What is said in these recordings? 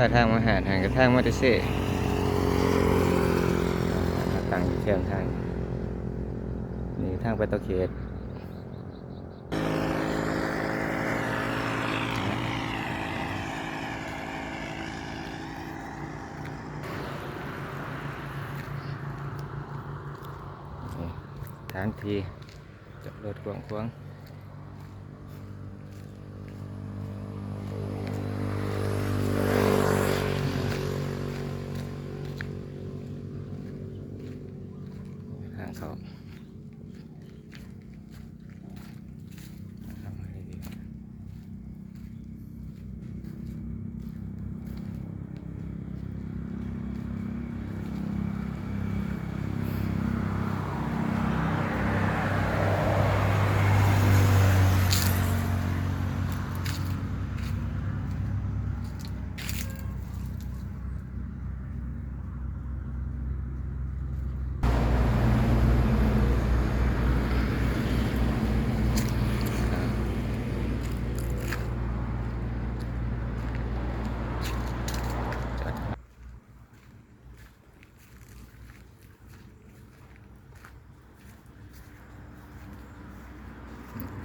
ถ้าทางมาหาทางกับทางมาเตเซ่ต่างเทียมทางนี่ทางไปตะเคียนทางทีจอดรถกว้างขวางทางเขา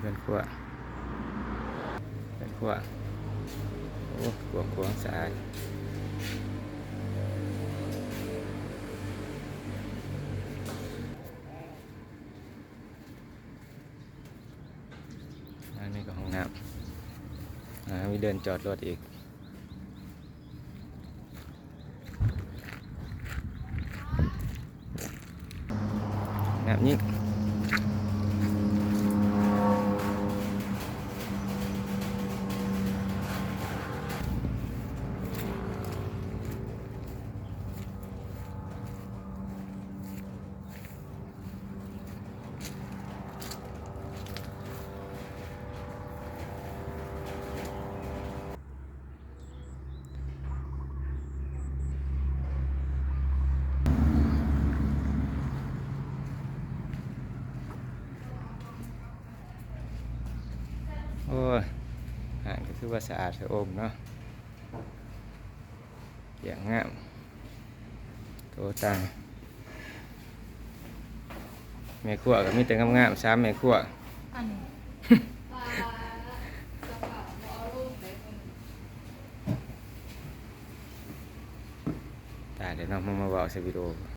เป็นขั้วเป็นขั้วโอ้กวางกวางสะอาดอันนี้ก็ห้องน้ำมีเดินจอดรถอีกน้ำยิ่งโอ้ยหางก็คือว่าสะอาดสะอมเนาะอย่างงามโตตังแม่ขั้วก็มีแต่งามๆ3แม่ขั้วตายเดี๋ยวเนาะมาบอกใส่วิดีโอ